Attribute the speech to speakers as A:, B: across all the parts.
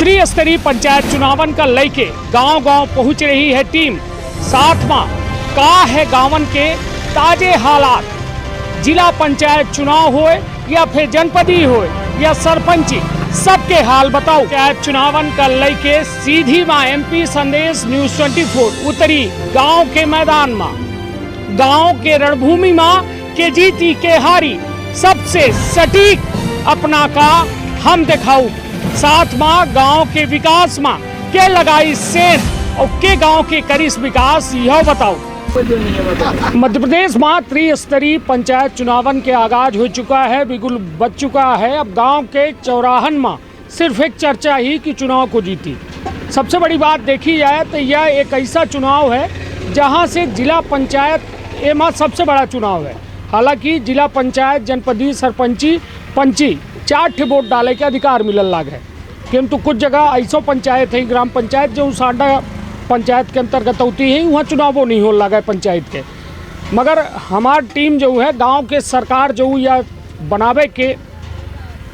A: त्रिस्तरीय पंचायत चुनावन का लेके गांव-गांव पहुंच रही है टीम। साथ में का है गांवन के ताजे हालात, जिला पंचायत चुनाव होए या फिर जनपदी होए या सरपंची, सबके हाल बताओ। पंचायत चुनावन का लेके सीधी माँ MP संदेश न्यूज़ 24 उतरी गांव के मैदान में, गांव के रणभूमि में के जीती के हारी सबसे सटीक अपना का हम दिखाऊ। साथ में गांव के विकास में के लगाई सेन और के गांव के करीस विकास यह बताओ। मध्य प्रदेश में त्रिस्तरीय पंचायत चुनावन के आगाज हो चुका है, बिगुल बच चुका है। अब गांव के चौराहन में सिर्फ एक चर्चा ही कि चुनाव को जीती। सबसे बड़ी बात देखी जाए तो यह एक ऐसा चुनाव है जहां से जिला पंचायत एमा सबसे बड़ा चुनाव है। हालांकि जिला पंचायत, जनपदी, सरपंची, पंची 4 ठे वोट डाले के अधिकार मिलल लाग है, किंतु कुछ जगह ऐसा पंचायत है, ग्राम पंचायत जो साडा पंचायत के अंतर्गत होती है, वहाँ चुनावों नहीं हो लगा है पंचायत के। मगर हमारी टीम जो है गांव के सरकार जो या बनावे के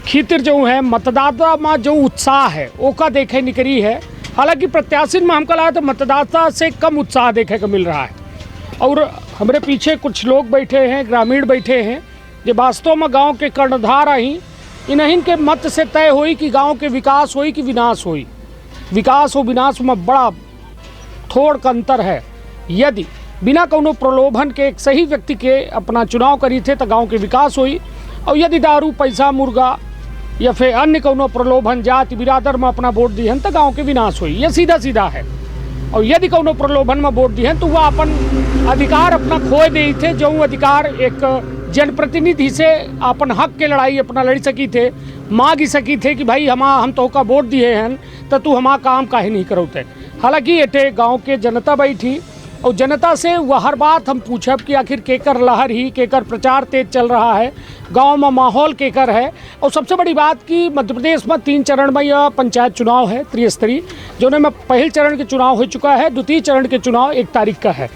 A: खातिर जो है मतदाता में जो उत्साह है ओका देखे निकली है। हालांकि प्रत्याशी में हमको लगा तो मतदाता से कम उत्साह देखे को मिल रहा है। और हमारे पीछे कुछ लोग बैठे हैं, ग्रामीण बैठे हैं, जो वास्तव में गाँव के कर्णधार ही इन्हीं के मत से तय हुई कि गांव के विकास हुई कि विनाश हुई। विकास और विनाश में बड़ा थोड़ का अंतर है। यदि बिना कोनो प्रलोभन के एक सही व्यक्ति के अपना चुनाव करी थे तो गांव के विकास हुई, और यदि दारू, पैसा, मुर्गा या फिर अन्य कोनो प्रलोभन जाति बिरादर में अपना वोट दी तो गाँव के विनाश हुई। यह सीधा सीधा है। और यदि कोनो प्रलोभन में वोट दी तो वह अपन अधिकार अपना खोए दे थे, जो अधिकार एक जनप्रतिनिधि से अपन हक के लड़ाई अपना लड़ सकी थे, मांग सकी थे कि भाई हम तो का वोट दिए हैं तो तू हमारा काम काहे नहीं करोते। हालांकि एटे गांव के जनता बैठी और जनता से वह हर बात हम पूछब कि आखिर केकर लहर ही, केकर प्रचार तेज चल रहा है, गांव में माहौल केकर है। और सबसे बड़ी बात कि मध्य प्रदेश में 3 चरण में यह पंचायत चुनाव है त्रिस्तरीय, जो में पहले चरण के चुनाव हो चुका है, द्वितीय चरण के चुनाव 1 तारीख का है,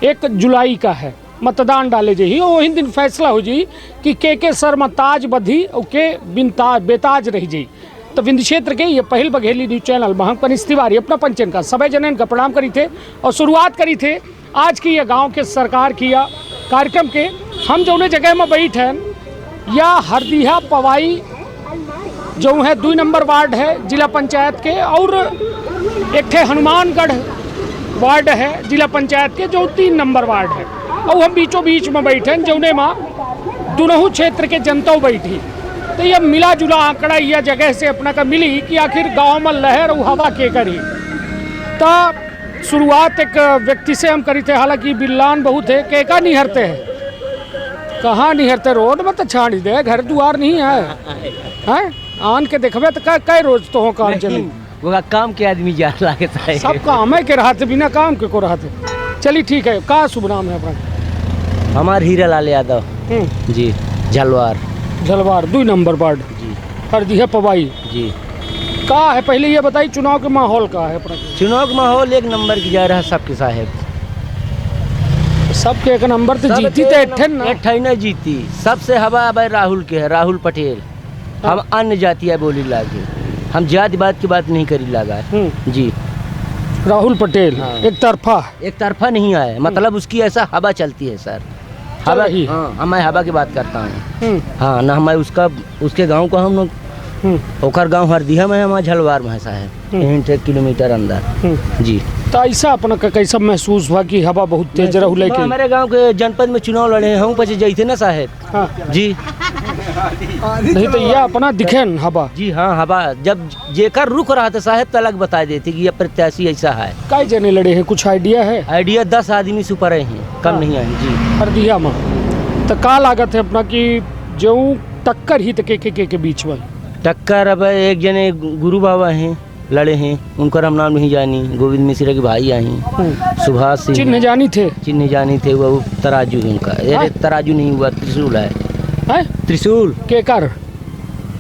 A: 1 जुलाई का है। मतदान डाले जी और वही दिन फैसला हो जी कि के सर में ताज बधी और के बिन ताज बेताज रह जी। तो विंध्य क्षेत्र के ये पहल बघेली न्यूज चैनल में हम कनिष्ठ तिवारी अपना पंचन का सभी जनन का प्रणाम करी थे और शुरुआत करी थे आज की यह गांव के सरकार किया कार्यक्रम के। हम जो जगह में बैठे हैं या हरदिहा पवाई जो है 2 नंबर वार्ड है जिला पंचायत के, और एक थे हनुमानगढ़ वार्ड है जिला पंचायत के जो 3 नंबर वार्ड है। और हम बीचों बीच में बैठे हैं जौने में दोनों क्षेत्र के जनता बैठी। तो यह मिला जुला आंकड़ा यह जगह से अपना का मिली कि आखिर गांव में लहर और हवा के करी। तो शुरुआत एक व्यक्ति से हम करी थे, हालांकि बिल्लान बहुत है, के का निहरते हैं, कहाँ निहरते, रोड में तो छाड़ दे, घर द्वार नहीं है आन के देखबे तो कई रोज तो हो काम चली
B: वो काम के आदमी जा लागत है,
A: सब काम है के रहते बिना काम के को रहते। चलिए ठीक है, का शुभ नाम है अपना?
B: हमार हीरालाल यादव जी, झलवार 2 नंबर वार्ड जी, हरदिहा पवाई जी। का है पहले ये बताइए चुनाव के माहौल का है अपना? चुनाव का माहौल 1 नंबर की जा रहा है सबके साहेब,
A: सबके 1 नंबर तो जीती तो
B: एठन न जीती। सबसे हवा अब राहुल के है, राहुल पटेल। हम अन्य जाति है बोली लागे, हम जाति बात की बात नहीं करी लगा जी।
A: राहुल पटेल हाँ। एक तरफा
B: नहीं आए, मतलब उसकी ऐसा हवा चलती है सर, हवा ही। हाँ, मैं हवा की बात करता हूँ। हाँ ना, मैं उसके गांव को हम लोग ओकर गांव हरदिहा में है, हमारा झलवार में है साहब, 1 किलोमीटर अंदर जी।
A: तो ऐसा अपना कैसा महसूस हुआ कि हवा बहुत तेज रहू लेके?
B: हमारे गांव के जनपद में चुनाव लड़े हैं, हम पचे जाते ना साहब हाँ। जी
A: नहीं तो यह अपना दिखे हवा
B: जी। हाँ हवा जब जेकर रुक रहा था साहब तो अलग बता देते कि यह प्रत्याशी ऐसा है।
A: कई जने लड़े हैं, कुछ आइडिया है?
B: आइडिया 10 आदमी से ऊपर हैं, कम नहीं आए जी
A: हरदिहा में। तो का लागत है अपना कि जो टक्कर ही के बीच में
B: टक्कर? अब एक जने गुरु बाबा हैं लड़े हैं, उनका हम नाम नहीं जानी, गोविंद मिश्रा के भाई आई, सुभाष सिंह
A: चिन्ह जानी थे वो तराजू है उनका। अरे तराजू नहीं हुआ, त्रिशूल है त्रिशूल के कर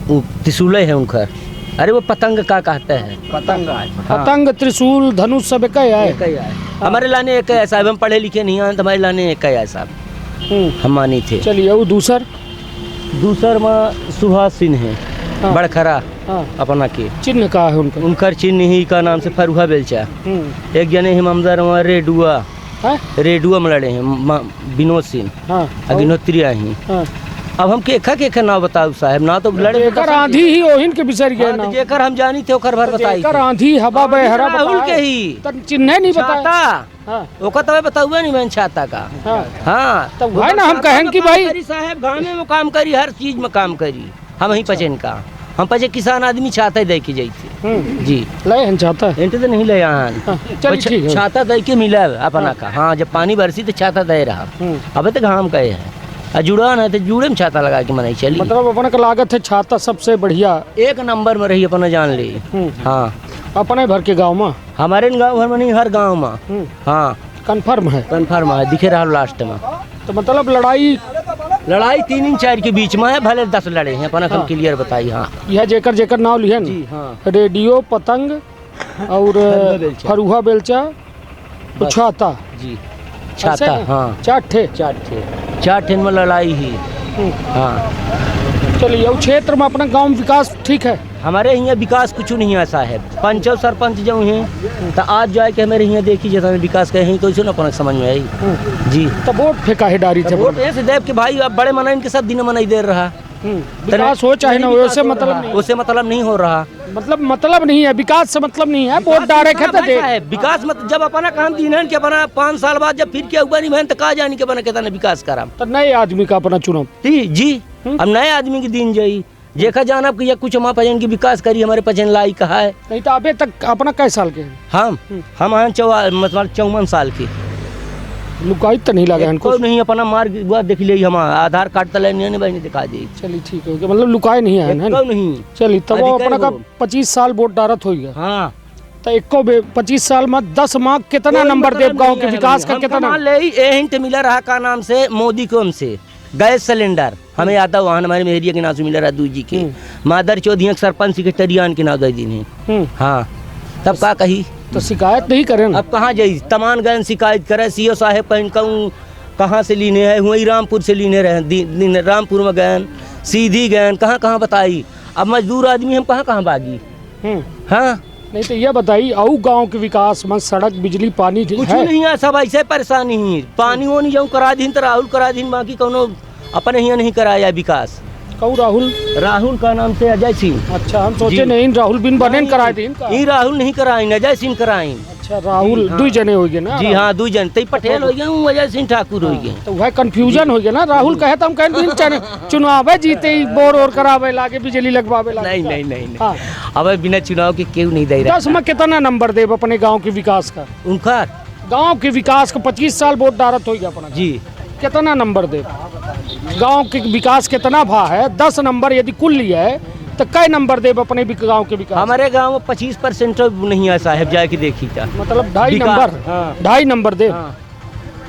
B: त्रिशूल है उनका। अरे वो पतंग का कहते हैं,
A: पतंग त्रिशूल धनुष सब एक है।
B: हमारे लाने एक है साहब, हम पढ़े लिखे नहीं हैं, हमारे लाने एक है साहब, हम मानी थे।
A: चलिए वो दूसर
B: में सुभाष सिंह है,
A: हाँ।
B: बड़खरा
A: हाँ।
B: अपना के
A: चिन्ह का है उनका?
B: उनकर चिन्ह ही का नाम से फरुहा बेलचा। एक जने हिममदर रेडुआ
A: है?
B: रेडुआ में लड़े हैं विनोद सिंह।
A: हाँ।
B: अगिनोत्री आई।
A: हाँ।
B: अब हम केखा ना बताओ साहब, ना तो लड़े
A: जेकर आंधी ही ओहिन के बिसर गए ना।
B: जेकर हम जानी थे ओकर भर बताई।
A: जेकर आंधी हवा बहरा
B: राहुल के ही
A: तब चिन्ह नहीं बताया।
B: छाता
A: हाँ।
B: ओका तब बताऊए नहीं मैंने छाता का।
A: हाँ।
B: हाँ
A: तब है ना हम कहें कि भाई
B: साहब गाँव में काम करी, हर चीज में काम करी। हम ही पचन का हम पचे किसान आदमी छाता दे के जाते जी।
A: ले हम छाता
B: एंटे तो नहीं ले यहाँ छाता दे के मिला अपना का। हाँ जब पानी बरसी तो छाता दे रहा। अब तो घाम कहे है जुड़ा ना तो जुड़े में छाता लगा के मनाई चली।
A: मतलब अपने का लागत है छाता सबसे बढ़िया
B: एक नंबर में रही अपना जान ली। हाँ
A: अपने भर के गाँव में,
B: हमारे गाँव भर में नहीं हर गाँव में। हाँ
A: कन्फर्म है?
B: कन्फर्म है, दिखे रहा लास्ट में।
A: तो मतलब लड़ाई
B: 3-4 के बीच में है, भले 10 लड़े हैं अपना हम क्लियर बताई। हाँ
A: यह जेकर नाव लिया
B: जी। हाँ
A: रेडियो पतंग और फरुहा बेलचा छाता
B: जी। छाता हाँ 4 ठे में लड़ाई ही। हाँ
A: चलिए उस क्षेत्र में अपना गांव विकास ठीक है?
B: हमारे यहाँ विकास कुछ नहीं है साहब। पंच और सरपंच जो हैं तो आज जाए के हमारे यहाँ देखी जैसा विकास कहे तो ना अपना समझ में आई जी।
A: तो वोट फेंका है डारी थे
B: वोट ऐसे देव के भाई अब बड़े मनाइन के सब दिन मनाई दे रहा।
A: विकास हो चाहे ना वैसे मतलब नहीं,
B: उससे मतलब नहीं हो रहा।
A: मतलब नहीं है, विकास से मतलब नहीं है। वोट डायरेक्ट है तो दे
B: विकास मत जब अपना काम दिन है कि अपना 5 साल बाद जब फिर के ऊपर नहीं तो कहा जाने के बना कहता ना विकास करा
A: तो नए आदमी का अपना चुनाव
B: जी। अब नए आदमी के दिन जाई देखा जाना कि कुछ हमारे पचन की विकास करी हमारे पचन लाई कहा है।
A: नहीं तो अभी तक अपना कै साल के
B: हम मतलब 54 साल के
A: लुकाई तो नहीं लगा
B: इनको नहीं अपना मार्ग देख लिया हम आधार कार्ड तो लेने भाई दिखा दी।
A: चलिए ठीक है मतलब लुकाए नहीं है ना
B: नहीं।
A: चलिए तब वो अपना का 25 साल वोट डारत हो गया।
B: हाँ
A: तो एको 25 साल में 10 मार्क कितना नंबर दे गांव के विकास का कितना
B: ले हिंट मिला रहा का नाम से मोदी को हमसे गैस सिलेंडर हमें आता वहाँ हमारे मेहरिया के नाम से मिला रहा दूजी के मादर चौधरी सरपंच सेक्रेटरियान के नाम दिन है। हाँ तब का कही
A: तो शिकायत नहीं करें
B: अब कहाँ जाई तमान गए शिकायत करे सीओ साहेब कहीं कहूँ कहाँ से लीने हैं वही रामपुर से लीने रहे रामपुर में गए सीधी गए कहाँ बताई। अब मजदूर आदमी हम कहाँ भागी। हाँ
A: नहीं तो ये बताइए आऊ गांव के विकास में सड़क बिजली पानी
B: कुछ नहीं है सब ऐसे परेशानी ही पानी वो नहीं जाऊँ करा दिन तो राहुल करा दिन बाकी कोनो अपने यहाँ नहीं कराया विकास।
A: कहूँ
B: राहुल का नाम से अजय सिंह।
A: अच्छा हम सोचे नहीं राहुल बिन बने कराए दिन
B: ये राहुल नहीं कराइन अजय सिंह कराइन।
A: अच्छा राहुल हाँ। 2 जने हो गए ना जी। हाँ
B: 2 जन तई पटेल हो गए अजय सिंह ठाकुर हो गए
A: तो वह कंफ्यूजन हो गया ना। राहुल कहे तो हम कहें चुनाव जीते ही बोर और करावे लागे बिजली लगवावे लागे।
B: नहीं अब बिना चुनाव के क्यों नहीं दे रहा।
A: 10 में कितना नंबर दे अपने गाँव के विकास का?
B: उनका
A: गाँव के विकास का 25 साल वोट डारत हो गया अपना
B: जी।
A: कितना नंबर दे गांव के विकास कितना भा है? 10 नंबर यदि कुल लिया है तो कई नंबर दे अपने गांव के विकास?
B: हमारे गांव में 25% नहीं है साहब जाए के देखी क्या
A: मतलब 2.5 नंबर। हाँ। 2.5 नंबर दे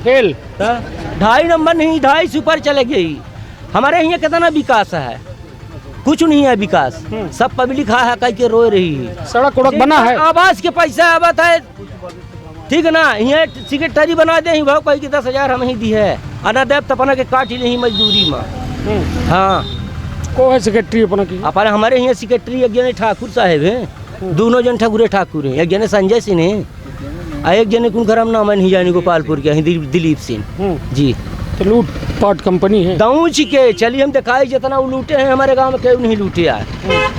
A: फेल
B: 2.5 नंबर नहीं 2.5 ऊपर चले गई। हमारे यहाँ कितना विकास है? कुछ नहीं है विकास। सब पब्लिक है कह के रो रही है।
A: सड़क उड़क बना है
B: आवास के पैसा आवत है ठीक है ना। यहाँ सेक्रेटरी बना दे भाव कही 10,000 हम ही दी है अनादेव तपना के काट ही मजदूरी में। हाँ
A: को है सेक्रेटरी अपना की?
B: अपना हमारे यहाँ सेक्रेटरी एक जने ठाकुर साहब है दोनों जन ठाकुर है। एक जने संजय सिंह है एक जने कुन घर नाम नहीं जानी गोपालपुर के दिलीप सिंह जी।
A: तो लूट पाट कंपनी है
B: दाऊची के चलिए हम दिखाई जितना वो लूटे हैं हमारे गाँव में क्यों नहीं लूटे है।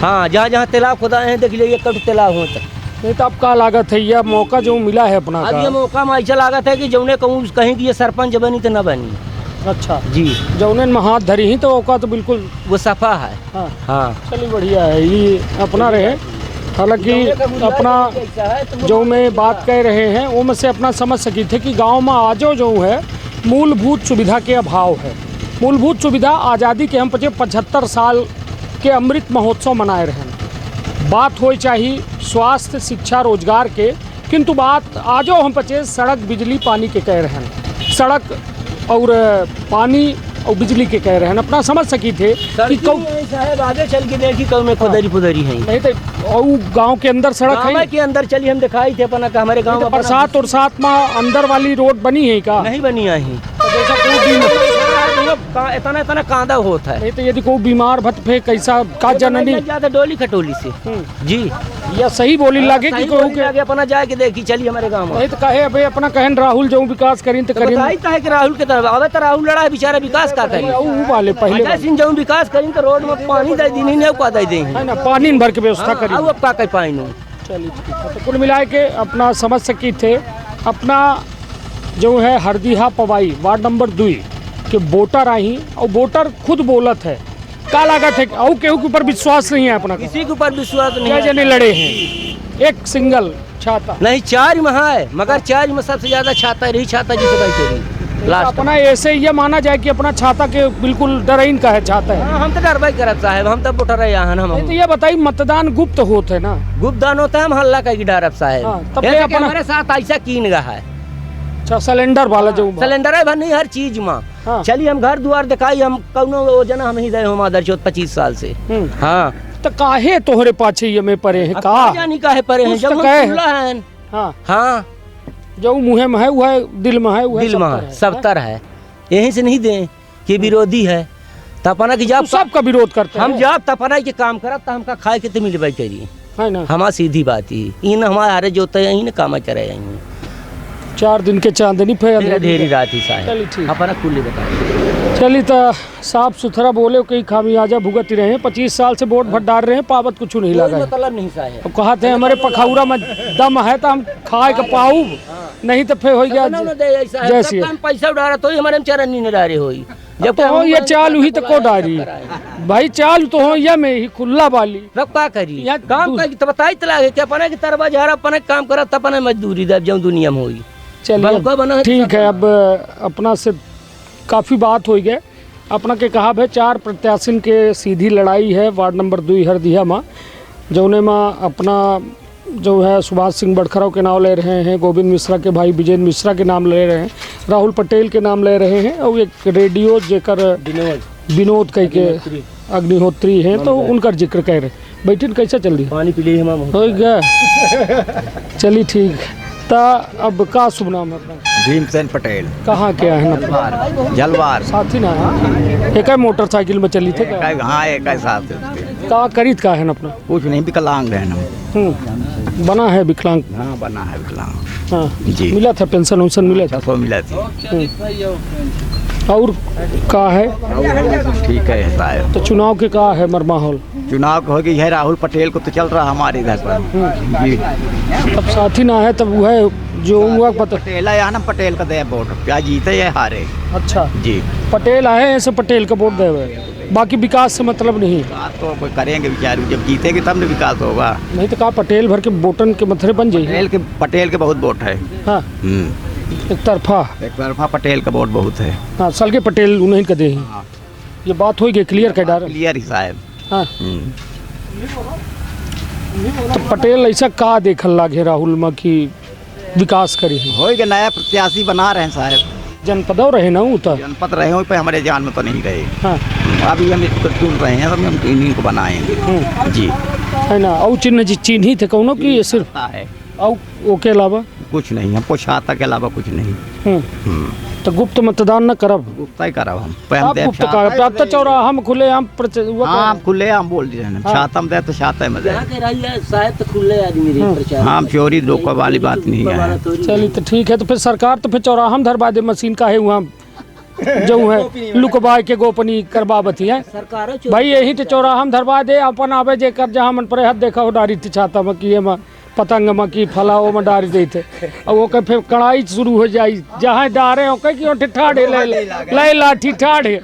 B: हाँ जहाँ तालाब खुदा है देख लीजिए कट तालाब होता
A: नहीं तो अब का लागत है यह मौका जो मिला है अपना
B: अब ये मौका में ऐसा लागत है कि जौने कहूँ कहीं कि ये सरपंच बनी तो न बनी।
A: अच्छा
B: जी
A: जौने में हाथ धरी ही तो औका तो बिल्कुल
B: वो सफा है। हाँ
A: चलिए बढ़िया है ये अपना रहे। हालांकि अपना जो मैं बात कह रहे हैं वो में से अपना समझ सकी थे कि गांव में आजो जो है मूलभूत सुविधा के अभाव है। मूलभूत सुविधा आज़ादी के हम 75 साल के अमृत महोत्सव मनाए रहे। बात हो चाहिए स्वास्थ्य शिक्षा रोजगार के किंतु बात आजो हम पचे सड़क बिजली पानी के कह रहे हैं। सड़क और पानी और बिजली के कह रहे हैं अपना समझ सकी थे कि
B: साहब आगे चल के देखी कौ में खुदरी है
A: नहीं तो गांव के अंदर सड़क है
B: के अंदर चली हम दिखाई थे अपना का हमारे गांव में
A: बरसात और साथ में अंदर वाली रोड बनी है का?
B: नहीं बनी है इतना इतना कांदा होता है।
A: नहीं तो यदि कोई बीमार भट फे कैसा का जननी
B: ज्यादा डोली खटोली से जी,
A: या सही बोली लागे कि कोई के
B: आगे अपना जाके देखी चली हमारे गांव में।
A: नहीं तो कहे अबे अपना कहन राहुल जो विकास करीन तो करीन
B: बताई है कि राहुल के तरफ आवे तो राहुल लड़ा है बेचारा, विकास का करी
A: ऊ वाले पहले
B: अजय सिंह जो विकास करीन तो रोड में पानी दे दी नहीं को दे दें
A: है ना, पानी भर के व्यवस्था करी।
B: अब का कह पाई नो।
A: चलिए ठीक है, तो कुल मिला के अपना समझ सकी थे अपना जो है हरदीहा पवाई वार्ड नंबर 2 के वोटर आई और वोटर खुद बोलत है का लागत है और केहू के ऊपर विश्वास नहीं है अपना का।
B: किसी के ऊपर विश्वास नहीं
A: क्या
B: है।
A: जने लड़े हैं एक सिंगल छाता
B: नहीं 4 में है, मगर 4 में सबसे ज्यादा छाता रही, छाता जी से लास्ट
A: अपना ऐसे ये माना जाए कि अपना छाता के बिल्कुल डराइन का है छाता है।
B: हम तो डरबाई करत साहब, हम तो वोटर है यहाँ
A: नहीं
B: हम
A: तो ये बताइए मतदान गुप्त होते ना,
B: गुप्तदान होता है, हम हल्ला का डरब साहब।
A: हाँ, तब
B: ये
A: ये
B: कि
A: अपना-
B: हमारे साथ ऐसा कीन गा है
A: अच्छा सिलेंडर वाला जो
B: सिलेंडर है नहीं हर चीज में।
A: हाँ।
B: चलिए हम घर द्वार दिखाई, हम कौनो वो जना हम ही दे हम आदर 25 साल से। हाँ
A: तो काहे तोहरे पाछे ये में परे हैं का
B: जानी काहे परे हैं
A: कुछ
B: जब
A: तो
B: हम
A: कहे
B: खुला है।
A: हाँ
B: हाँ
A: जो मुँह में है वो है दिल में है वो है
B: दिल में
A: सब
B: है,
A: तरह है।
B: सब तरह है, यहीं से नहीं दें कि विरोधी है तपना की
A: तो
B: जब
A: सबका विरोध करते
B: हम
A: हैं
B: जब तपना के काम करत तो हमका खाए के तो मिलबे करी,
A: है ना।
B: हमारा सीधी बात ही इन हमारे हारे जोते यहीं ने काम करे यहीं
A: 4 दिन के चांदनी पे
B: ढेरी रात ही
A: चलिए
B: साहब
A: ठीक।
B: अपना खुली बताइए।
A: चलिए तो साफ सुथरा बोले कई खामियाजा भुगत रहे हैं 25 साल से वोट भर डाल रहे हैं पावत कुछ नहीं लगा है।
B: मतलब नहीं साहब,
A: अब कहा थे हमारे पखौरा में दम है तो हम खाए के पाऊ नहीं तो फिर हो गया जैसी है।
B: हम पैसा उड़ा तो हमारे में चरण नहीं डारे होई जब
A: तो हो ये चाल हुई तो को डारी भाई चाल तो हो या में ही खुला वाली
B: रब का करी
A: यहाँ
B: काम कर तो बताई तो लागे कि अपने की तरफ जा रहा अपने काम करा तब अपने मजदूरी दे जाऊं दुनिया में होई। बंको बना
A: चलिए
B: है
A: ठीक है। अब अपना से काफ़ी बात हो गई अपना के कहा है 4 प्रत्याशिन के सीधी लड़ाई है वार्ड नंबर 2 हरदिया में जौने में अपना जो है सुभाष सिंह बड़खराव के नाम ले रहे हैं, गोविंद मिश्रा के भाई विजेंद्र मिश्रा के नाम ले रहे हैं, राहुल पटेल के नाम ले रहे हैं और एक रेडियो जेकर विनोद कह के अग्निहोत्री हैं तो उनका जिक्र कह रहे हैं। बैठन कैसा चल रही है?
B: पानी पी लिए हम
A: हो गया चलिए ठीक ता अब का शुभ नाम है अपना?
C: भीमसेन पटेल
A: कहाँ के है ना
C: जलवार
A: साथी ना एक मोटरसाइकिल में चली थे क्या?
C: हाँ एक साथ उसके।
A: का करीत का है ना अपना?
C: कुछ नहीं विकलांग है ना।
A: बना है विकलांग।
C: हाँ बना है विकलांग
A: हाँ
C: जी।
A: मिला था पेंशन वेंशन मिला था
C: 600 मिला थी।
A: और का है
C: ठीक है साहब।
A: तो चुनाव के का है मर माहौल?
C: चुनाव हो गई है, राहुल पटेल को तो चल रहा हमारे इधर पर जी।
A: तब साथी ना है तब वो है जो हुआ पता।
C: पटेल है ना, पटेल का दे वोट क्या जीते या हारे
A: अच्छा
C: जी।
A: पटेल आए ऐसे पटेल का वोट दे हुए, बाकी विकास से मतलब नहीं।
C: बात तो कोई करेंगे बेचारे, जब जीतेंगे तब न विकास होगा।
A: नहीं तो कहा पटेल भर के वोटन के मथरे बन जाइए।
C: पटेल के बहुत वोट है।
A: हाँ एक तरफा
C: एक तरफा पटेल का वोट बहुत है।
A: हाँ साल के पटेल उन्हीं का दे हैं।
C: हाँ।
A: ये बात हो गई क्लियर कर डाल।
C: क्लियर ही साहब।
A: हाँ तो पटेल ऐसा का देखल लागे राहुल में कि विकास करे हैं?
C: हो गया, नया प्रत्याशी बना रहे हैं साहब।
A: जनपदों रहे ना उतर।
C: जनपद रहे हो पे हमारे जान में तो नहीं रहे।
A: हाँ
C: अभी हम इसको चुन रहे हैं, अभी हम इन्हीं को बनाएंगे जी।
A: है ना और चिन्ह जी चिन्ह थे कौनो की ये सिर्फ
C: है
A: और वो के अलावा
C: कुछ नहीं, हमको छाता के अलावा कुछ नहीं।
A: तो गुप्त मतदान न करब?
C: गुप्ता ही करा हम
A: आप गुप्त कर अब तो चौराहा में खुले हम
C: हाँ खुले हम बोल दिए हैं। छाता में दे तो छाता में दे।
B: साहब तो खुले आदमी रही प्रचार।
C: हाँ चोरी धोखा वाली बात नहीं है।
A: चलिए तो ठीक है। तो फिर सरकार तो फिर चौराहा में धरवा दे मशीन का है वहाँ जो है लुकबाई के गोपनी करवावती है
B: सरकार
A: भाई यही तो चौराहा में धरवा दे अपन आवे जे कर जहाँ मन पर हाथ देखा हो डारी छाता में कि में पतंग में की फला वो में डारी दी थे और वो कह फिर कड़ाई शुरू हो जाई जहाँ डारे हो कह कि ठाढ़े ले लाठी ठाढ़े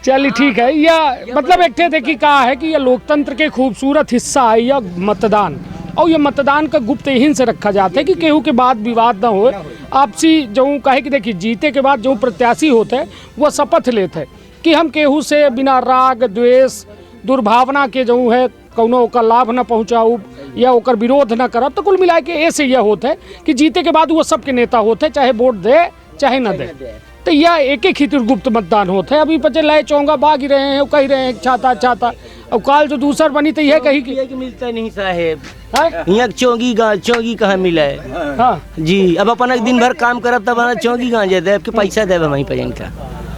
A: चलिए ठीक है। या मतलब एक थे कि कहा है कि यह लोकतंत्र के खूबसूरत हिस्सा है यह मतदान और ये मतदान का गुप्त यहीं से रखा जाता है कि केहू के बाद विवाद ना हो आपसी। जो कहे कि देखिए जीते के बाद जो प्रत्याशी होते हैं वह शपथ लेते हैं कि हम केहू से बिना राग द्वेष दुर्भावना के जो है कौनो का लाभ न पहुँचाऊ या ओकर विरोध न करब। तो कुल मिला के ऐसे यह होता है कि जीते के बाद वो सबके नेता होते हैं चाहे वोट दे चाहे न दे। तो यह एक एक ही गुप्त मतदान होता है। अभी बच्चे लय चौंगा बाग ही रहे हैं कही रहे हैं छाता छाता और काल जो दूसर बनी तो यह कही कि
B: कि मिलता नहीं साहेब,
A: हैं?
B: यहाँ चौंगी कहाँ मिला है।
A: हाँ
B: जी अब अपन दिन भर काम करब तब हमारा चौंगी कहाँ जाते आपके पैसा देव वहीं पे इनका।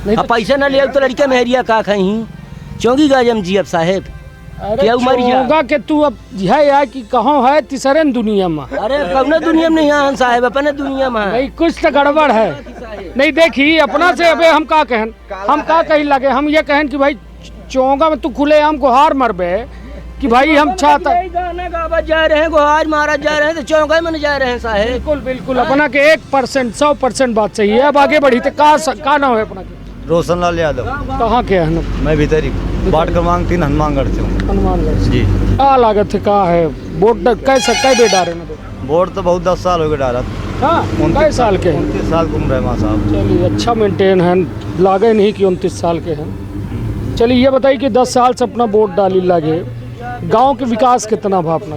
A: नहीं
B: अब पैसा ना ले तो लड़का मेहरिया का खाई चौंगी गाजम जी अब साहेब क्या उमर जा।
A: होगा कि तू अब है यार कि कहाँ है तीसरे दुनिया में।
B: अरे कौन दुनिया में नहीं है साहेब, अपने दुनिया में है।
A: नहीं कुछ तो गड़बड़ है। नहीं देखी अपना से अबे हम का कहन, हम का कही लगे, हम ये कहन कि भाई चौंगा में तू खुले आम को हार मरबे कि भाई हम चाहता
B: गाना गावा जा रहे हैं, गुहार महाराज जा रहे हैं तो चौंगा में जा रहे हैं साहेब।
A: बिल्कुल बिल्कुल अपना के 1% 100% बात सही है। अब आगे बढ़ी तो का नाम है अपना के?
C: रोशन लाल यादव।
A: कहाँ के है?
C: मैं भीतरी वार्ड क्रमांक 3 हनुमानगढ़ से हूँ।
A: हनुमानगढ़ से।
C: जी
A: क्या लागत है, का है वोट कैसे कै बे डारे ना
C: वोट तो बहुत 10 साल हो गए डाला।
A: हाँ 29 साल के हैं।
C: 29 साल घूम रहे माँ साहब।
A: चलिए अच्छा मेंटेन है, लागे नहीं कि 29 साल के हैं। चलिए ये बताइए कि 10 साल से अपना वोट डाली लगे, गांव के विकास कितना भा अपना?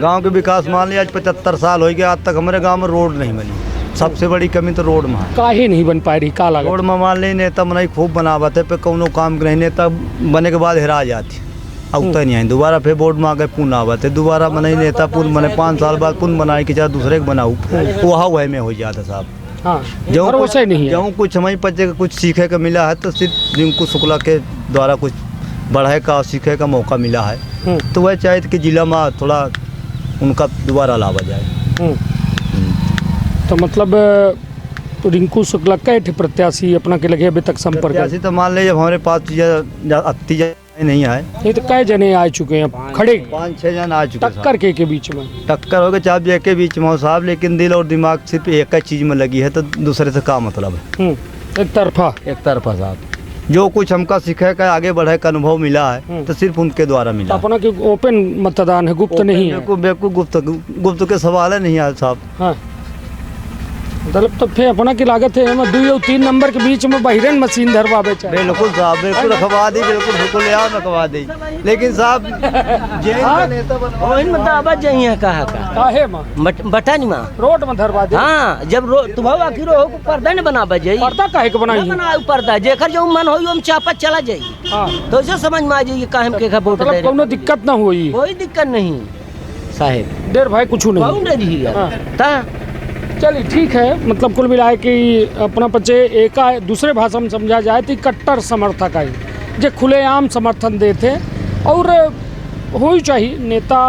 C: गांव के विकास मान लिया आज 75 साल हो गया, आज तक हमारे गांव में रोड नहीं बनी। सबसे बड़ी कमी तो रोड में है।
A: काहे नहीं बन पा रही, का लागत?
C: रोड में मान ली नेता मनाई खूब बनावत है, पे कौनो काम नहीं, नेता बने के बाद हेरा जाती उगता नहीं है। दोबारा फिर बोर्ड में आ गए पुन आवत है, दोबारा मनाई नेता पुन बने 5 साल बाद पुन बनाए कि चाहे दूसरे के बनाऊ वह में हो जाता साहब।
A: हाँ
C: जो
A: भरोसा ही नहीं है।
C: जो कुछ हमारी बच्चे का कुछ सीखे का मिला है तो सिर्फ रिंकू शुक्ला के द्वारा कुछ बढ़ाए का सीखे का मौका मिला है, तो वह चाहे कि जिला में थोड़ा उनका दोबारा लावा जाए।
A: तो मतलब रिंकू शुक्ला कै प्रत्याशी अपना के लगे अभी तक संपर्क?
C: ऐसी तो मान लीजिए हमारे पास अति नहीं आए,
A: नहीं तो कै जने आ चुके हैं खड़े
C: 5-6 जन आ चुके हैं।
A: टक्कर के बीच में
C: टक्कर हो गए चाप जी के बीच में हो साहब, लेकिन दिल और दिमाग सिर्फ एक ही चीज में लगी है तो दूसरे से क्या मतलब है।
A: एक तरफा
C: साहब जो कुछ हमका सीखे का आगे बढ़े का अनुभव मिला है तो सिर्फ उनके द्वारा मिला।
A: अपना की ओपन मतदान है, गुप्त नहीं है?
C: बिल्कुल गुप्त के सवाल है नहीं है साहब।
A: हाँ मतलब तो फिर अपना की लागत है 2 और 3 नंबर के बीच में बहिरन मशीन धरवावे चाहिए।
C: बिल्कुल साहब, बिल्कुल रखवा दी, बिल्कुल यार रखवा दी, लेकिन साहब
B: जाइए कहा
A: काहे मां
B: बटा नहीं माँ
A: रोड में धरवा दे।
B: हाँ जब तुम आखिर हो पर्दा न बना जाइए,
A: पर्दा काहे के बनाई?
B: बनाओ पर्दा जेकर जो मन हो हम चापा चला जाइए।
A: हाँ
B: तो जो समझ में आ जाइए काहे के वोट
A: मतलब कोनो दिक्कत ना हुई?
B: कोई दिक्कत नहीं साहेब,
A: देर भाई कुछ नहीं।
B: हाँ
A: चलिए ठीक है, मतलब कुल मिलाए कि अपना बच्चे एक दूसरे भाषा में समझा जाए तो कट्टर समर्थक आई जो खुलेआम समर्थन देते और हो ही चाहिए। नेता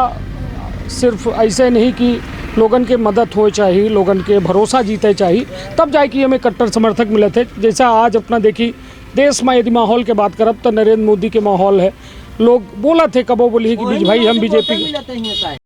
A: सिर्फ ऐसे नहीं कि लोगन के मदद हो चाहिए, लोगन के भरोसा जीते चाहिए, तब जाए कि हमें कट्टर समर्थक मिले थे। जैसा आज अपना देखी देश में यदि माहौल के बात करब तो नरेंद्र मोदी के माहौल है, लोग बोला थे कबो बोली कि भाई हम बीजेपी